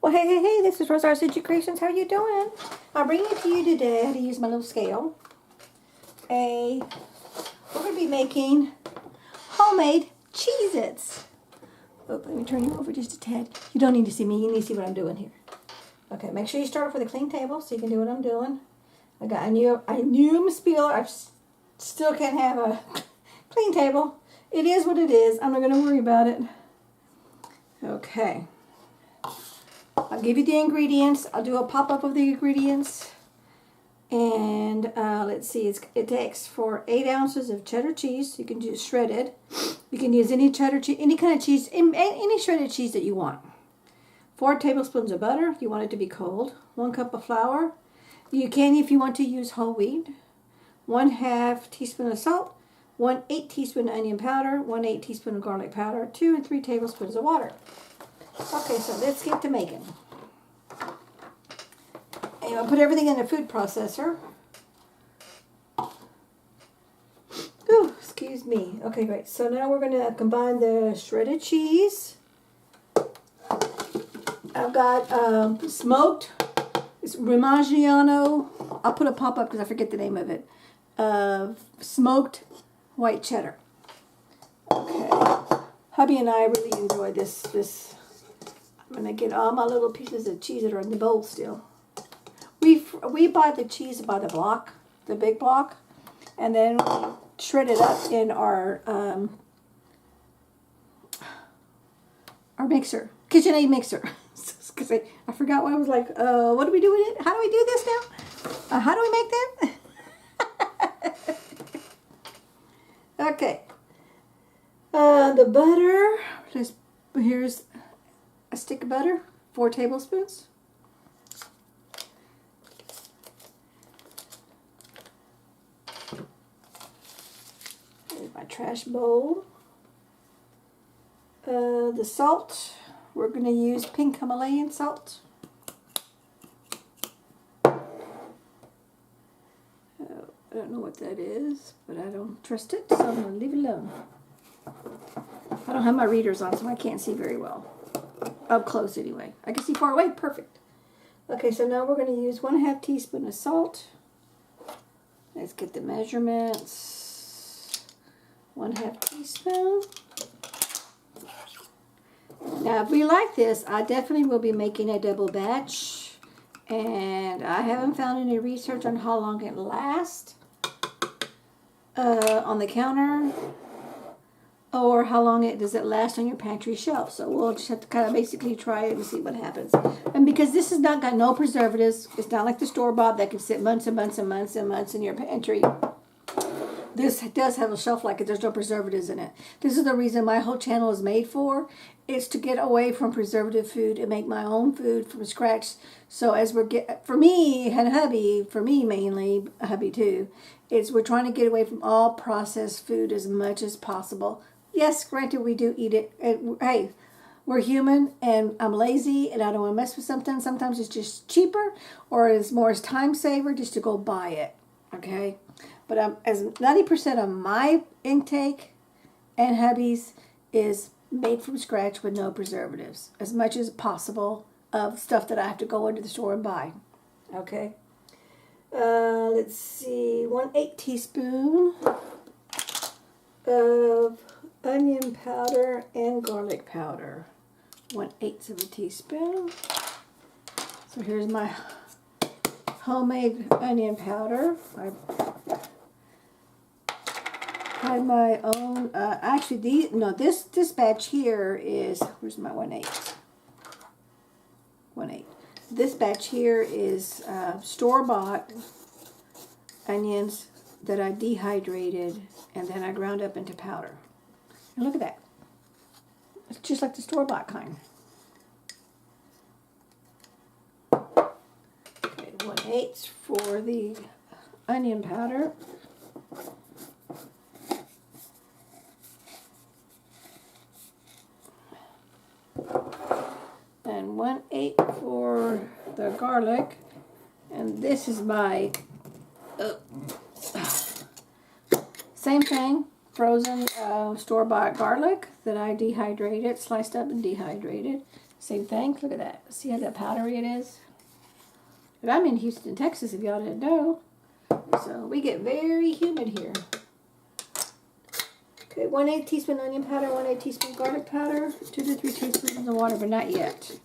Well, hey, this is Rosa, rcgkreations. How you doing? I'm bringing it to you today. I had to use my little scale. We're going to be making homemade Cheez-Its. Oh, let me turn you over just a tad. You don't need to see me. You need to see what I'm doing here. Okay, make sure you start off with a clean table so you can do what I'm doing. I got a new spieler. I still can't have a clean table. It is what it is. I'm not going to worry about it. Okay. I'll give you the ingredients. I'll do a pop-up of the ingredients. And let's see, it takes for 8 ounces of cheddar cheese. You can use shredded. You can use any cheddar cheese, any kind of cheese, any shredded cheese that you want. 4 tablespoons of butter. You want it to be cold. 1 cup of flour. You can, if you want to, use whole wheat. 1/2 teaspoon of salt. 1/8 teaspoon of onion powder. 1/8 teaspoon of garlic powder. 2 and 3 tablespoons of water. Okay, so let's get to making. And I'll put everything in a food processor. Ooh, excuse me. Okay, great. So now we're going to combine the shredded cheese. I've got smoked. It's Rimagiano. I'll put a pop-up because I forget the name of it. Smoked white cheddar. Okay. Hubby and I really enjoy this. I'm going to get all my little pieces of cheese that are in the bowl still. We buy the cheese by the block, the big block, and then we shred it up in our mixer, KitchenAid mixer. Because I forgot what I was like, what do we do with it? How do we do this now? How do we make that? Okay. The butter, here's a stick of butter, 4 tablespoons. Here's my trash bowl. The salt, we're going to use pink Himalayan salt. I don't know what that is, but I don't trust it, so I'm going to leave it alone. I don't have my readers on, so I can't see very well. Up close anyway. I can see far away. Perfect. Okay, so now we're going to use 1/2 teaspoon of salt. Let's get the measurements. 1/2 teaspoon. Now, if we like this, I definitely will be making a double batch. And I haven't found any research on how long it lasts on the counter, or how long does it last on your pantry shelf. So we'll just have to kind of basically try it and see what happens. And because this has not got no preservatives, it's not like the store-bought that can sit months and months and months and months in your pantry. This does have a shelf life. There's no preservatives in it. This is the reason my whole channel is made for. It's to get away from preservative food and make my own food from scratch. So as for me and hubby, for me mainly, hubby too, we're trying to get away from all processed food as much as possible. Yes, granted, we do eat it. Hey, we're human, and I'm lazy, and I don't want to mess with something. Sometimes it's just cheaper, or it's more as time saver just to go buy it. Okay, but as 90% of my intake and hubby's is made from scratch with no preservatives, as much as possible of stuff that I have to go into the store and buy. Okay. Let's see, 1/8 teaspoon of onion powder and garlic powder. 1/8 of a teaspoon. So here's my homemade onion powder. I had my own. Actually, this batch here is. Where's my 1/8? 1/8. This batch here is store-bought onions that I dehydrated and then I ground up into powder. And look at that. It's just like the store-bought kind. Okay, 1/8 for the onion powder. And 1/8 for the garlic. And this is my same thing, frozen store-bought garlic that I dehydrated, sliced up and dehydrated. Same thing. Look at that. See how that powdery it is? But I'm in Houston, Texas, if y'all didn't know. So we get very humid here. Okay, 1/8 teaspoon onion powder, 1/8 teaspoon garlic powder, 2 to 3 teaspoons of water, but not yet.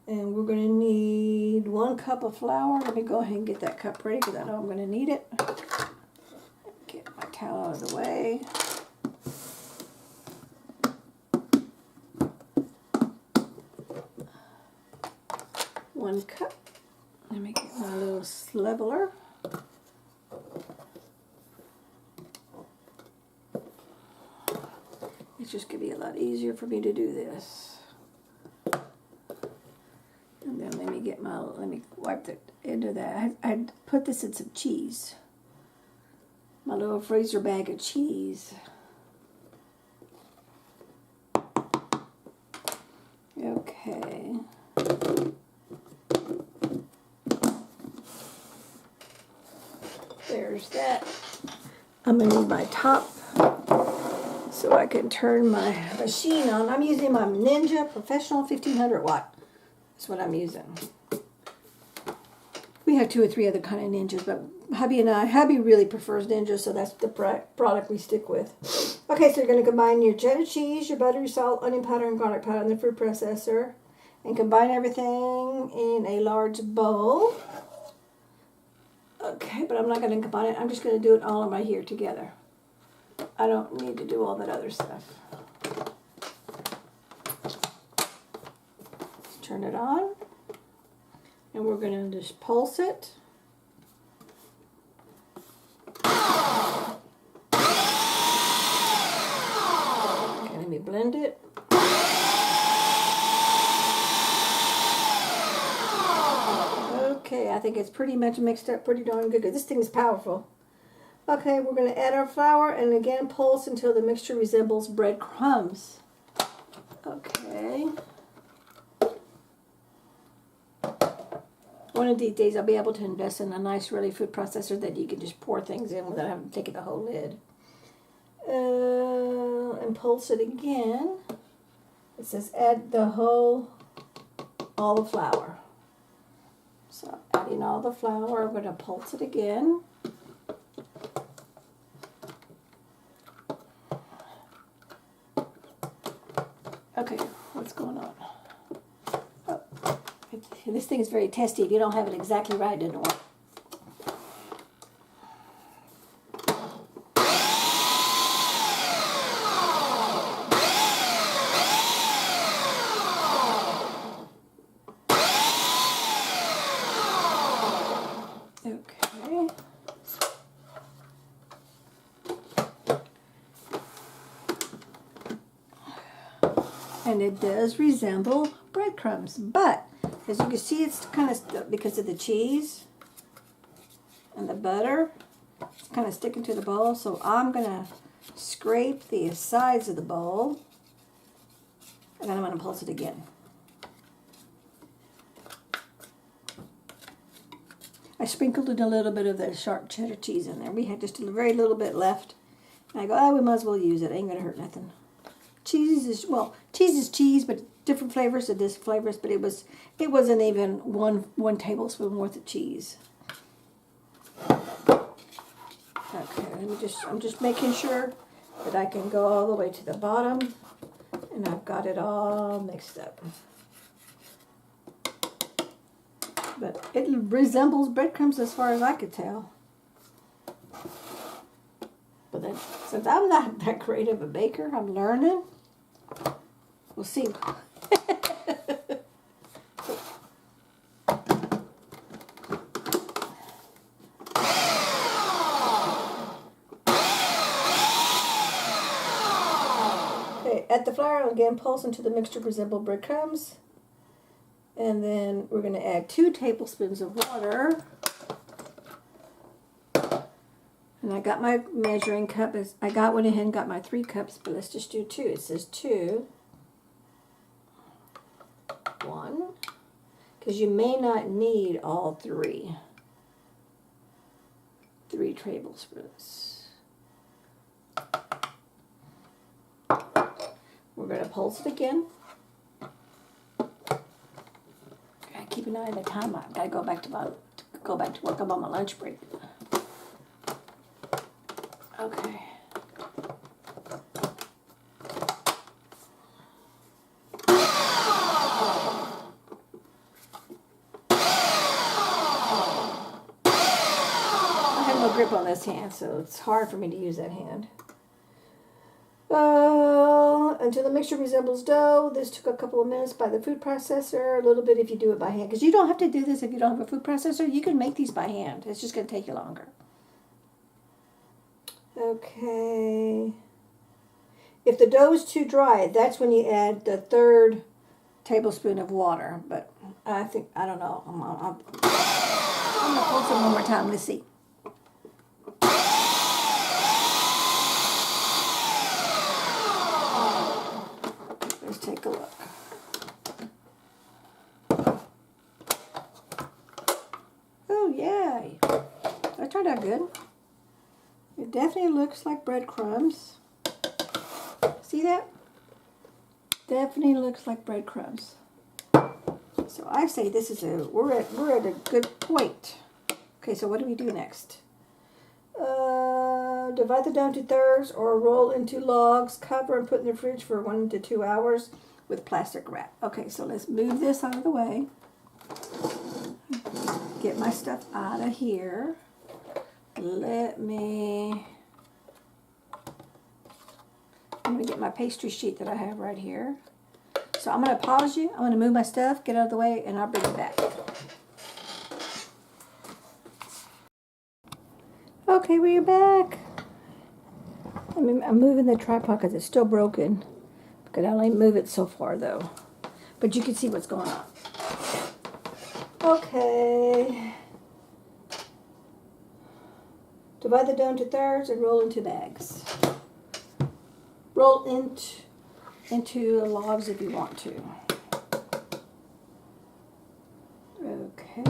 And we're going to need 1 cup of flour. Let me go ahead and get that cup ready because I know I'm going to need it. Get my towel out of the way. One cup. Let me get my little leveler. It's just going to be a lot easier for me to do this. And then let me wipe the end of that. I put this in some cheese. My little freezer bag of cheese. Okay. There's that. I'm going to need my top so I can turn my machine on. I'm using my Ninja Professional 1500 watt. That's what I'm using. We have 2 or 3 other kind of Ninjas, but hubby really prefers Ninja, so that's the product we stick with. Okay, so you're going to combine your cheddar cheese, your butter, your salt, onion powder, and garlic powder in the food processor. And combine everything in a large bowl. Okay, but I'm not going to combine it. I'm just going to do it all right here together. I don't need to do all that other stuff. Let's turn it on. And we're going to just pulse it. Okay, let me blend it. Okay, I think it's pretty much mixed up pretty darn good. This thing is powerful. Okay, we're going to add our flour and again pulse until the mixture resembles breadcrumbs. Okay. One of these days I'll be able to invest in a nice really food processor that you can just pour things in without having to take the whole lid. And pulse it again. It says add all the flour. So adding all the flour, I'm going to pulse it again. Okay, what's going on? Oh, this thing is very testy. If you don't have it exactly right, it doesn't work. Okay. And it does resemble breadcrumbs, but as you can see, it's kind of because of the cheese and the butter, it's kind of sticking to the bowl. So I'm gonna scrape the sides of the bowl, and then I'm gonna pulse it again. I sprinkled in a little bit of the sharp cheddar cheese in there. We had just a very little bit left, and I go, oh, we might as well use it. Ain't gonna hurt nothing. Cheese is cheese, but different flavors of this flavors. But it wasn't even one tablespoon worth of cheese. Okay, I'm just making sure that I can go all the way to the bottom, and I've got it all mixed up. But it resembles breadcrumbs as far as I could tell. But then, since I'm not that great of a baker, I'm learning. We'll see. Okay, add the flour again, pulse until the mixture resembles breadcrumbs. And then we're going to add 2 tablespoons of water. And I got my measuring cup. I went ahead and got my 3 cups, but let's just do 2. It says 2. 1. Because you may not need all 3. 3 tablespoons. We're going to pulse it again. Keep an eye on the time. I've got to go back to work. I'm on my lunch break. Okay. I have no grip on this hand, so it's hard for me to use that hand. Until the mixture resembles dough. This took a couple of minutes by the food processor. A little bit if you do it by hand. Because you don't have to do this if you don't have a food processor. You can make these by hand. It's just going to take you longer. Okay. If the dough is too dry, that's when you add the 3rd tablespoon of water. But I don't know. I'm going to pulse it one more time. Let's see. Take a look. Oh yeah, that turned out good. It definitely looks like breadcrumbs. See that? Definitely looks like breadcrumbs. So I say this is we're at a good point. Okay, so what do we do next? Divide the dough into thirds or roll into logs, cover and put in the fridge for 1 to 2 hours with plastic wrap. Okay, so let's move this out of the way. Get my stuff out of here. I'm going to get my pastry sheet that I have right here. So I'm going to pause you. I'm going to move my stuff, get out of the way, and I'll bring it back. Okay, we're back. I'm moving the tripod because it's still broken. I can only move it so far though. But you can see what's going on. Okay. Divide the dough into thirds and roll into bags. Roll into logs if you want to. Okay.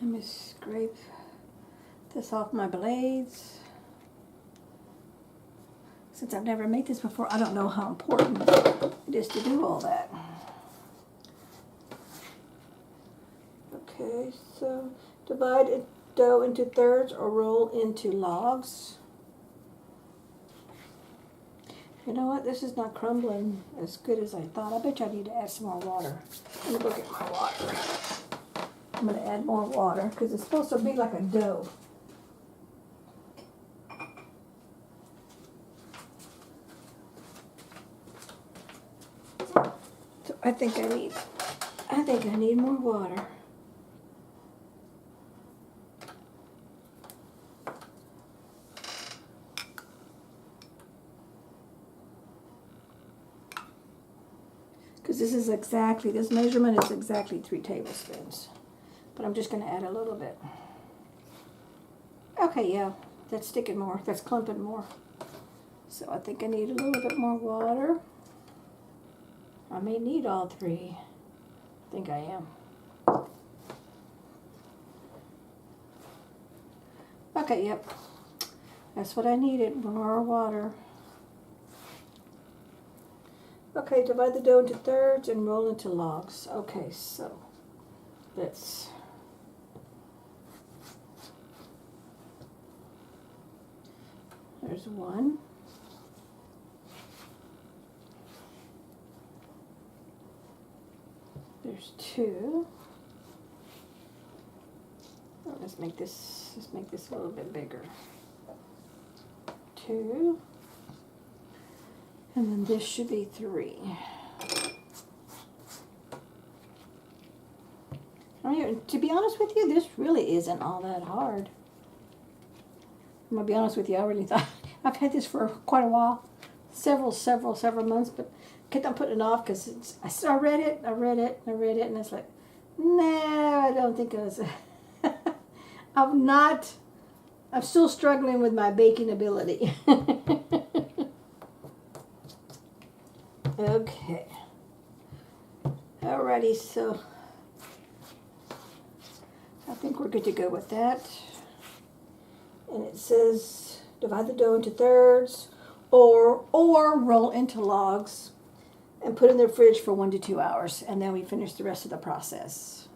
Let me scrape this off my blades. Since I've never made this before, I don't know how important it is to do all that. Okay, so divide dough into thirds or roll into logs. You know what? This is not crumbling as good as I thought. I bet you I need to add some more water. Let me look at my water. I'm going to add more water because it's supposed to be like a dough. So I think I need more water. Because this measurement is exactly 3 tablespoons. But I'm just going to add a little bit. Okay, yeah, that's sticking more. That's clumping more. So I think I need a little bit more water. I may need all 3. I think I am. Okay, yep. That's what I needed, more water. Okay, divide the dough into thirds and roll into logs. Okay, so let's... There's 1. There's 2. Oh, let's make this a little bit bigger. 2. And then this should be 3. To be honest with you, this really isn't all that hard. I'm going to be honest with you, I really thought, I've had this for quite a while, several months, but I kept on putting it off because I read it, and it's like, no, I don't think it was, I'm not I'm still struggling with my baking ability. Okay. Alrighty, so I think we're good to go with that. And it says divide the dough into thirds or roll into logs and put in the fridge for 1 to 2 hours, and then we finish the rest of the process.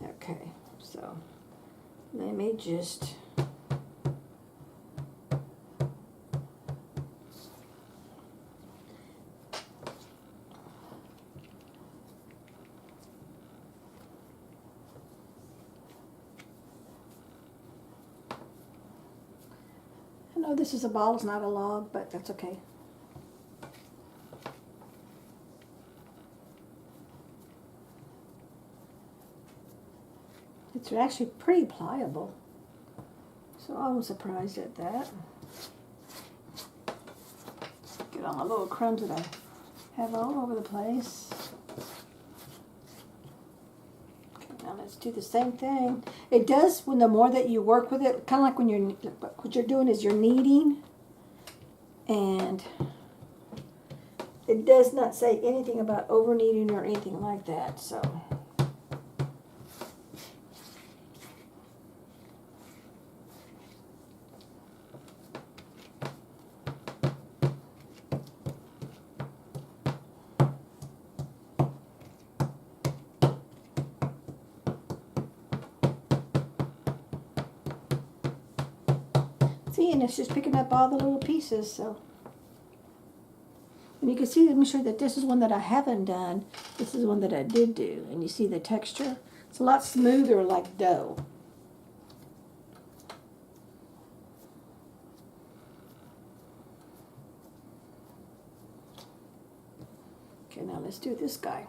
Okay, so let me just I know this is a ball, it's not a log, but that's okay. It's actually pretty pliable, so I'm surprised at that. Get all my little crumbs that I have all over the place. Okay, now let's do the same thing. It does, when the more that you work with it, kind of like when you're, what you're doing is you're kneading, and it does not say anything about over kneading or anything like that, so. See, and it's just picking up all the little pieces, so. And you can see, let me show you that this is one that I haven't done. This is one that I did do. And you see the texture? It's a lot smoother like dough. Okay, now let's do this guy.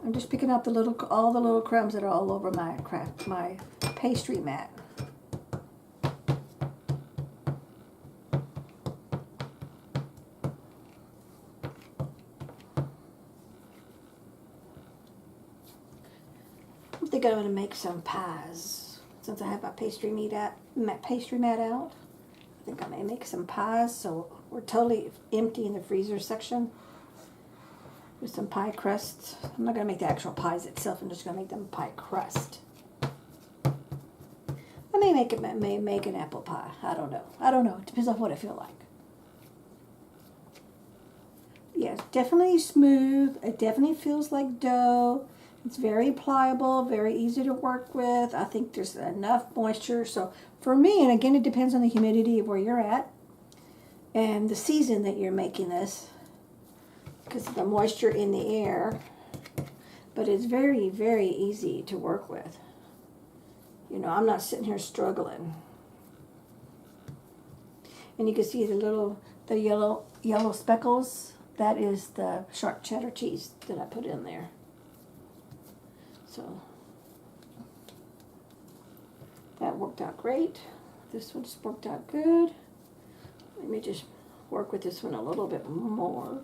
I'm just picking up all the little crumbs that are all over my pastry mat. I think I'm going to make some pies. Since I have my pastry mat out, I think I may make some pies. So we're totally empty in the freezer section with some pie crusts. I'm not going to make the actual pies itself. I'm just going to make them pie crust. I may make an apple pie. I don't know. It depends on what I feel like. Yeah, it's definitely smooth. It definitely feels like dough. It's very pliable, very easy to work with. I think there's enough moisture. So for me, and again, it depends on the humidity of where you're at and the season that you're making this, because of the moisture in the air. But it's very, very easy to work with. You know, I'm not sitting here struggling. And you can see the yellow speckles. That is the sharp cheddar cheese that I put in there. So that worked out great. This one just worked out good. Let me just work with this one a little bit more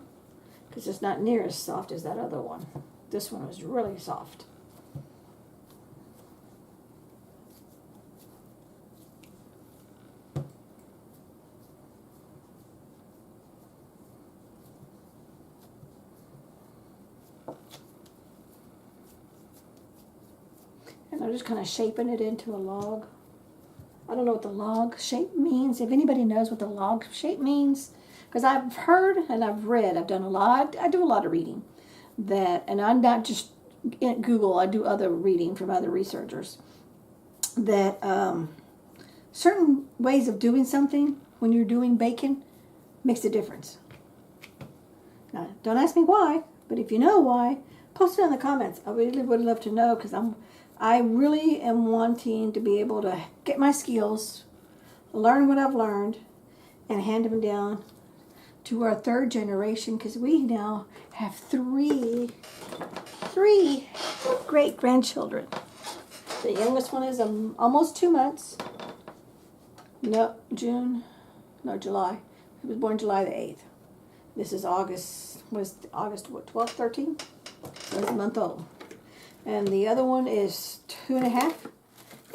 because it's not near as soft as that other one. This one was really soft. And I'm just kind of shaping it into a log. I don't know what the log shape means. If anybody knows what the log shape means, because I've heard and I've read, I do a lot of reading, and I'm not just in Google, I do other reading from other researchers, that certain ways of doing something when you're doing bacon makes a difference. Now, don't ask me why, but if you know why, post it in the comments. I really would love to know, because I really am wanting to be able to get my skills, learn what I've learned, and hand them down to our third generation, because we now have three great-grandchildren. The youngest one is almost 2 months. July. He was born July the 8th. This is August what, 12th, 13th? So he's a month old. And the other one is 2.5,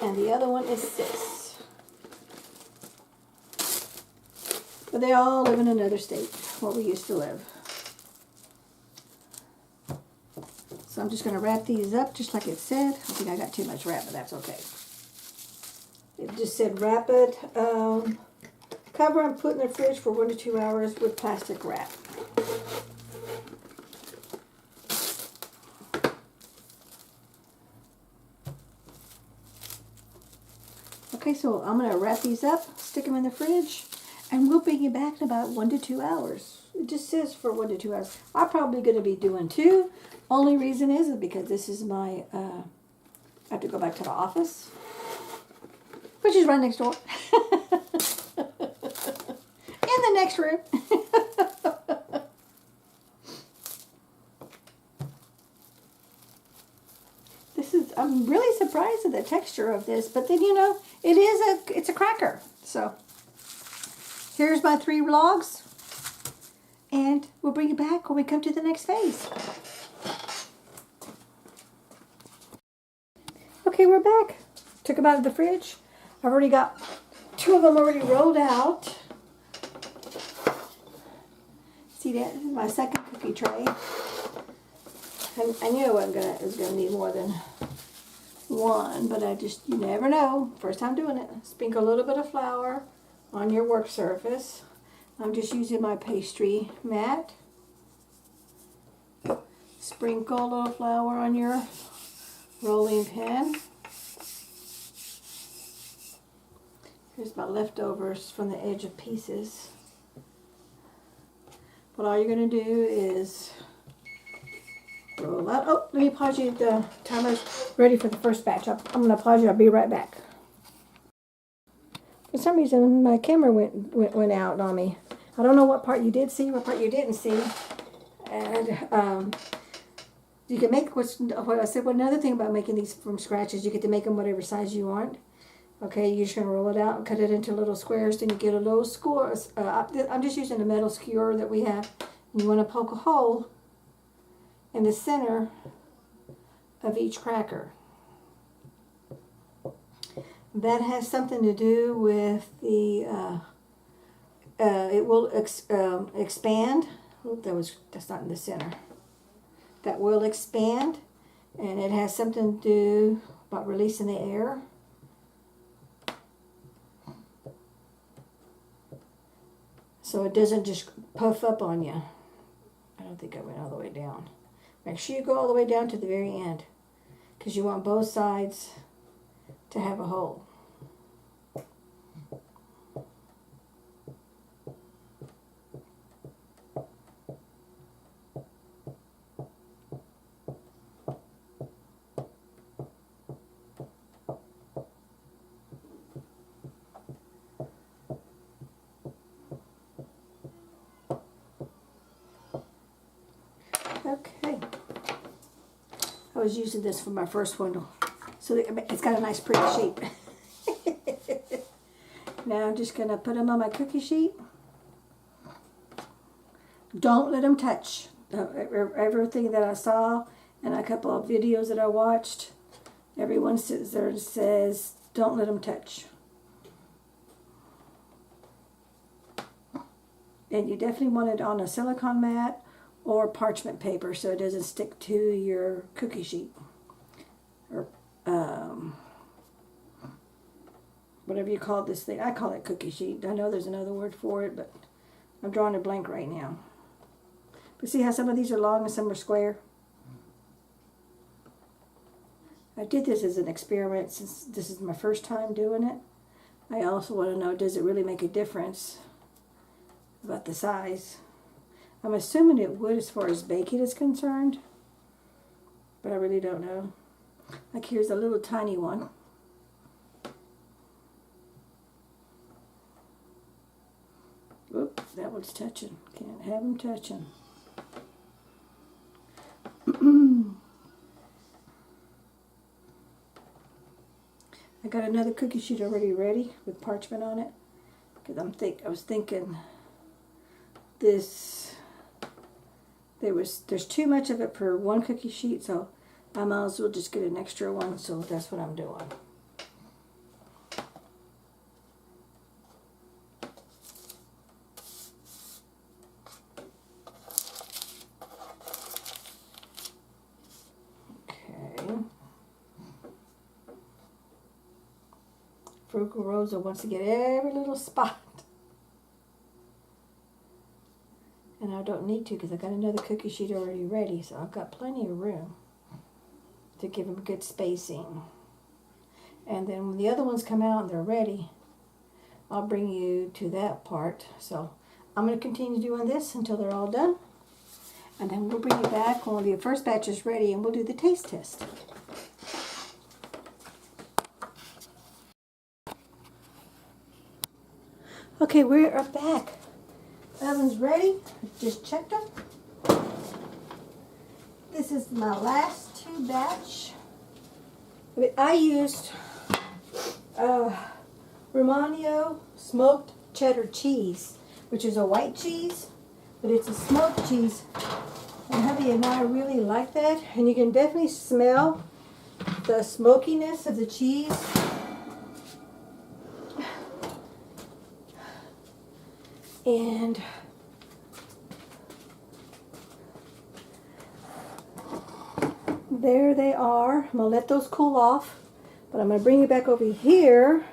and the other one is 6. But they all live in another state where we used to live. So I'm just going to wrap these up just like it said. I think I got too much wrap, but that's okay. It just said wrap it, cover and put in the fridge for 1 to 2 hours with plastic wrap. Okay, so I'm going to wrap these up, stick them in the fridge, and we'll bring you back in about 1 to 2 hours. It just says for 1 to 2 hours. I'm probably going to be doing 2. Only reason is because this is my, I have to go back to the office, which is right next door. In the next room. I'm really surprised at the texture of this, but then, you know, it's a cracker. So here's my 3 vlogs, and we'll bring you back when we come to the next phase. Okay, we're back. Took them out of the fridge. I've already got 2 of them already rolled out. See that? This is my second cookie tray. And I knew I was gonna need more than 1, but you never know. First time doing it. Sprinkle a little bit of flour on your work surface. I'm just using my pastry mat. Sprinkle a little flour on your rolling pin. Here's my leftovers from the edge of pieces. But all you're going to do is roll out. Oh, let me pause you. The timer's ready for the first batch. I'm going to pause you. I'll be right back. For some reason, my camera went out on me. I don't know what part you did see, what part you didn't see. And you can make what I said. Well, another thing about making these from scratch is you get to make them whatever size you want. Okay, you're just going to roll it out and cut it into little squares. Then you get a little skewer. I'm just using a metal skewer that we have. You want to poke a hole in the center of each cracker. That has something to do with the, it will expand. Oop, that's not in the center. That will expand, and it has something to do about releasing the air. So it doesn't just puff up on you. I don't think I went all the way down. Make sure you go all the way down to the very end, because you want both sides to have a hole. Okay, I was using this for my first one, so it's got a nice pretty shape. Now I'm just going to put them on my cookie sheet. Don't let them touch. Everything that I saw and a couple of videos that I watched, everyone sits there and says, don't let them touch. And you definitely want it on a silicone mat or parchment paper so it doesn't stick to your cookie sheet, or whatever you call this thing. I call it cookie sheet. I know there's another word for it, but I'm drawing a blank right now. But see how some of these are long and some are square? I did this as an experiment since this is my first time doing it. I also want to know, does it really make a difference about the size? I'm assuming it would as far as baking is concerned, but I really don't know. Like here's a little tiny one. Oop, that one's touching. Can't have them touching. I got another cookie sheet already ready with parchment on it, because I was thinking this. There's too much of it per one cookie sheet, so I might as well just get an extra one, so that's what I'm doing. Frugal Rosa wants to get every little spot. And I don't need to because I got another cookie sheet already ready, so I've got plenty of room to give them good spacing. And then when the other ones come out and they're ready, I'll bring you to that part. So I'm going to continue doing this until they're all done. And then we'll bring you back when the first batch is ready and we'll do the taste test. Okay, we are back. Oven's ready. Just checked them. This is my last 2 batch. I used Romano smoked cheddar cheese, which is a white cheese, but it's a smoked cheese. And hubby and I really like that. And you can definitely smell the smokiness of the cheese. And there they are. I'm going to let those cool off. But I'm going to bring you back over here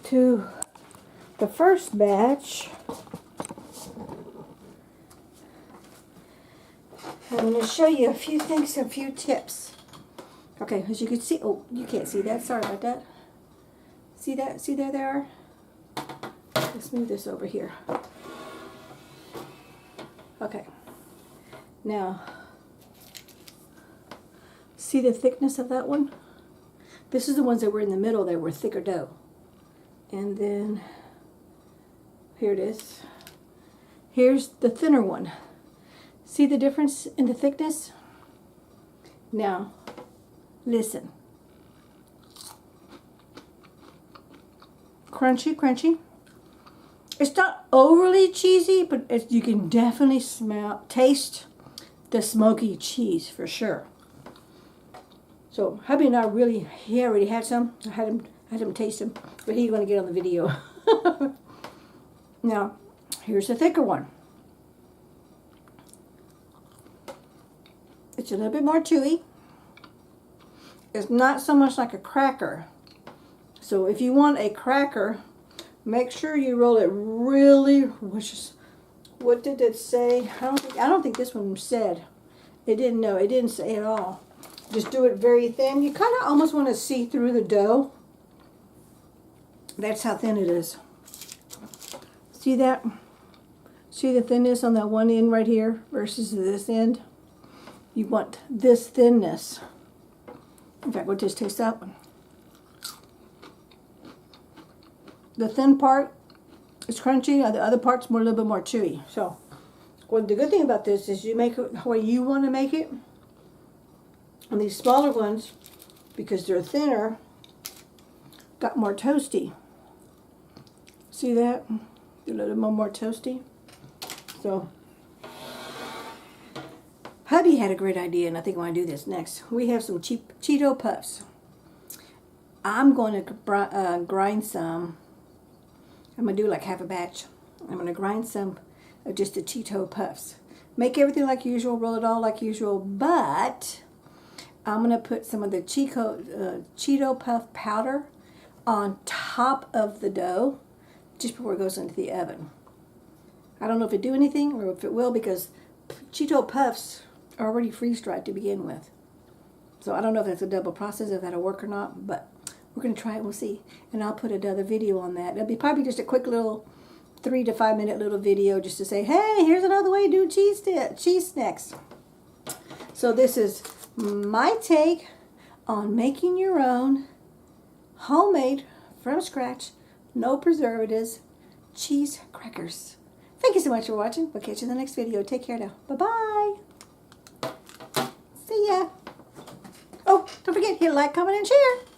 to the first batch. I'm going to show you a few things, a few tips. Okay, as you can see, oh, you can't see that. Sorry about that. See that? See there they are? Let's move this over here. Okay. Now, see the thickness of that one? This is the ones that were in the middle. They were thicker dough. And then, here it is. Here's the thinner one. See the difference in the thickness? Now, listen. Crunchy, crunchy. It's not overly cheesy, but you can definitely taste the smoky cheese for sure. So hubby and I he already had some. I had him taste them, but he's going to get on the video. Now, here's the thicker one. It's a little bit more chewy. It's not so much like a cracker. So if you want a cracker, make sure you roll it really, what did it say? I don't think this one said. It didn't say at all. Just do it very thin. You kind of almost want to see through the dough. That's how thin it is. See that? See the thinness on that one end right here versus this end? You want this thinness. In fact, we'll just taste that one. The thin part is crunchy, the other part's a little bit more chewy. So, well, the good thing about this is you make it the way you want to make it. And these smaller ones, because they're thinner, got more toasty. See that? A little more toasty. So, hubby had a great idea, and I think I want to do this next. We have some Cheeto Puffs. I'm going to grind some. I'm going to do like half a batch. I'm going to grind some of just the Cheeto Puffs. Make everything like usual, roll it all like usual, but I'm going to put some of the Cheeto Puff powder on top of the dough just before it goes into the oven. I don't know if it do anything or if it will, because Cheeto Puffs are already freeze-dried to begin with. So I don't know if that's a double process, if that'll work or not, but we're going to try it, we'll see. And I'll put another video on that. It'll be probably just a quick little 3 to 5 minute little video just to say, hey, here's another way to do cheese snacks. So this is my take on making your own homemade, from scratch, no preservatives, cheese crackers. Thank you so much for watching. We'll catch you in the next video. Take care now. Bye-bye. See ya. Oh, don't forget, hit like, comment, and share.